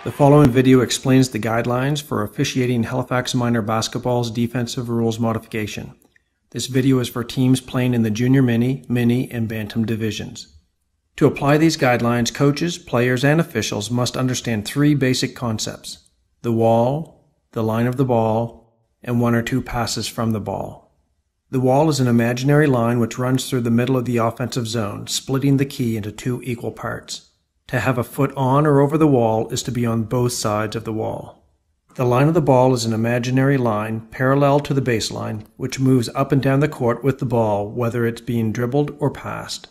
The following video explains the guidelines for officiating Halifax Minor Basketball's defensive rules modification. This video is for teams playing in the junior mini, and bantam divisions. To apply these guidelines, coaches, players, and officials must understand three basic concepts: the wall, the line of the ball, and one or two passes from the ball. The wall is an imaginary line which runs through the middle of the offensive zone, splitting the key into two equal parts. To have a foot on or over the wall is to be on both sides of the wall. The line of the ball is an imaginary line parallel to the baseline, which moves up and down the court with the ball, whether it's being dribbled or passed.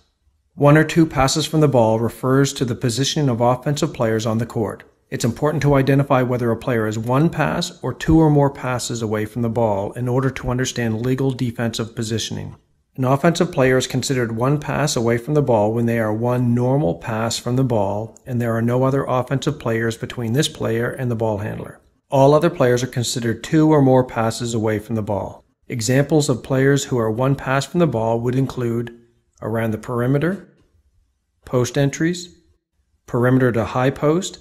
One or two passes from the ball refers to the positioning of offensive players on the court. It's important to identify whether a player is one pass or two or more passes away from the ball in order to understand legal defensive positioning. An offensive player is considered one pass away from the ball when they are one normal pass from the ball and there are no other offensive players between this player and the ball handler. All other players are considered two or more passes away from the ball. Examples of players who are one pass from the ball would include around the perimeter, post entries, perimeter to high post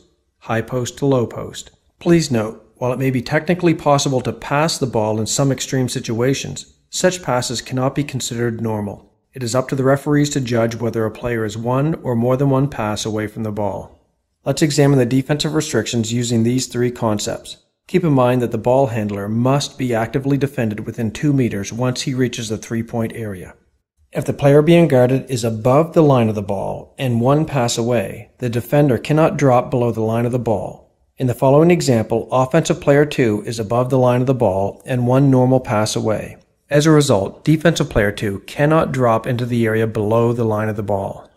to low post. Please note, while it may be technically possible to pass the ball in some extreme situations, such passes cannot be considered normal. It is up to the referees to judge whether a player is one or more than one pass away from the ball. Let's examine the defensive restrictions using these three concepts. Keep in mind that the ball handler must be actively defended within 2 meters once he reaches the three-point area. If the player being guarded is above the line of the ball and one pass away, the defender cannot drop below the line of the ball. In the following example, offensive player 2 is above the line of the ball and one normal pass away. As a result, defensive player 2 cannot drop into the area below the line of the ball.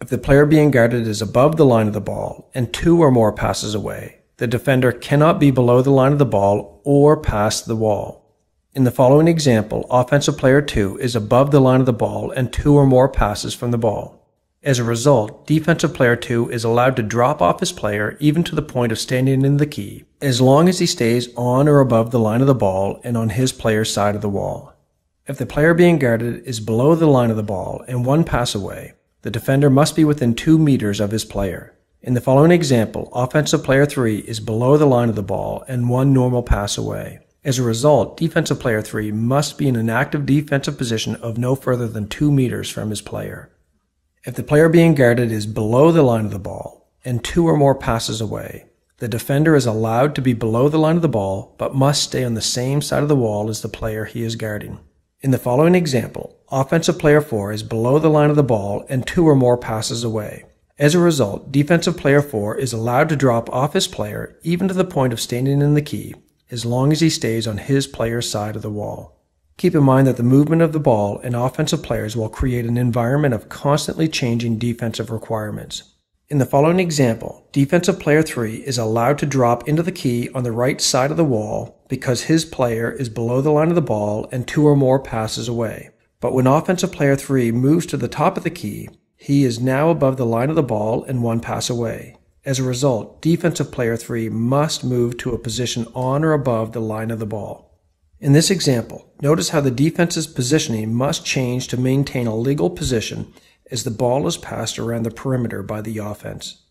If the player being guarded is above the line of the ball and two or more passes away, the defender cannot be below the line of the ball or past the wall. In the following example, offensive player 2 is above the line of the ball and two or more passes from the ball. As a result, defensive player 2 is allowed to drop off his player even to the point of standing in the key, as long as he stays on or above the line of the ball and on his player's side of the wall. If the player being guarded is below the line of the ball and one pass away, the defender must be within 2 meters of his player. In the following example, offensive player 3 is below the line of the ball and one normal pass away. As a result, defensive player 3 must be in an active defensive position of no further than 2 meters from his player. If the player being guarded is below the line of the ball and two or more passes away, the defender is allowed to be below the line of the ball but must stay on the same side of the wall as the player he is guarding. In the following example, offensive player 4 is below the line of the ball and two or more passes away. As a result, defensive player 4 is allowed to drop off his player even to the point of standing in the key, as long as he stays on his player's side of the wall. Keep in mind that the movement of the ball and offensive players will create an environment of constantly changing defensive requirements. In the following example, defensive player 3 is allowed to drop into the key on the right side of the wall because his player is below the line of the ball and two or more passes away. But when offensive player 3 moves to the top of the key, he is now above the line of the ball and one pass away. As a result, defensive player 3 must move to a position on or above the line of the ball. In this example, notice how the defense's positioning must change to maintain a legal position as the ball is passed around the perimeter by the offense.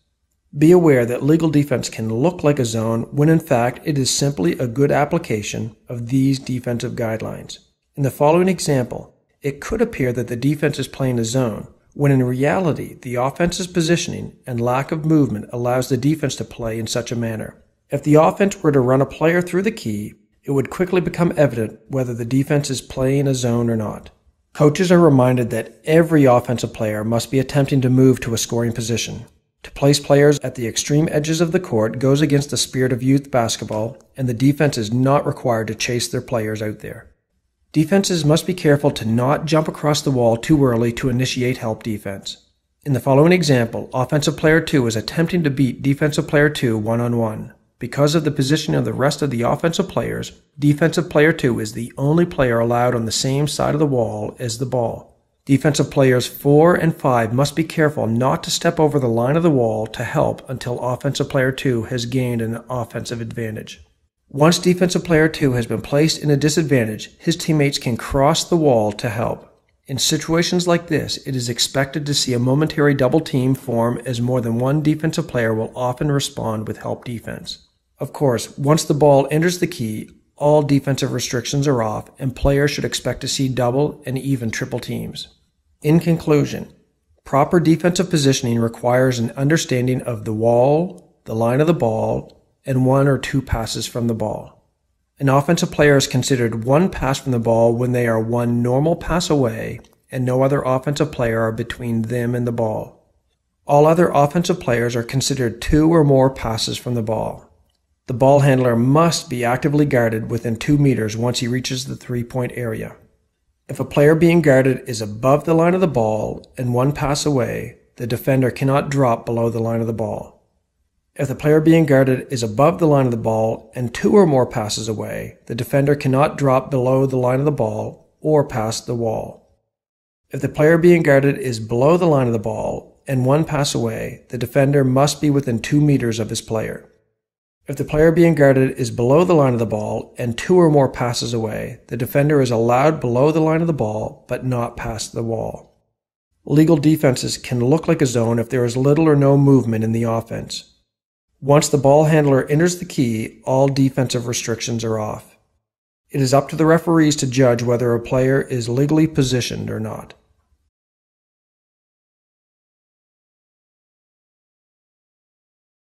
Be aware that legal defense can look like a zone when in fact it is simply a good application of these defensive guidelines. In the following example, it could appear that the defense is playing a zone, when in reality the offense's positioning and lack of movement allows the defense to play in such a manner. If the offense were to run a player through the key, it would quickly become evident whether the defense is playing a zone or not. Coaches are reminded that every offensive player must be attempting to move to a scoring position. To place players at the extreme edges of the court goes against the spirit of youth basketball, and the defense is not required to chase their players out there. Defenses must be careful to not jump across the wall too early to initiate help defense. In the following example, offensive player 2 is attempting to beat defensive player 2 one-on-one. Because of the position of the rest of the offensive players, defensive player 2 is the only player allowed on the same side of the wall as the ball. Defensive players 4 and 5 must be careful not to step over the line of the wall to help until offensive player 2 has gained an offensive advantage. Once defensive player 2 has been placed in a disadvantage, his teammates can cross the wall to help. In situations like this, it is expected to see a momentary double team form as more than one defensive player will often respond with help defense. Of course, once the ball enters the key, all defensive restrictions are off and players should expect to see double and even triple teams. In conclusion, proper defensive positioning requires an understanding of the wall, the line of the ball, and 1 or 2 passes from the ball. An offensive player is considered 1 pass from the ball when they are 1 normal pass away and no other offensive player are between them and the ball. All other offensive players are considered 2 or more passes from the ball. The ball handler must be actively guarded within 2 meters once he reaches the 3-point area. If a player being guarded is above the line of the ball and 1 pass away, the defender cannot drop below the line of the ball. If the player being guarded is above the line of the ball and 2 or more passes away, the defender cannot drop below the line of the ball or pass the wall. If the player being guarded is below the line of the ball and 1 pass away, the defender must be within 2 meters of his player. If the player being guarded is below the line of the ball and 2 or more passes away, the defender is allowed below the line of the ball but not past the wall. Legal defenses can look like a zone if there is little or no movement in the offense. Once the ball handler enters the key, all defensive restrictions are off. It is up to the referees to judge whether a player is legally positioned or not.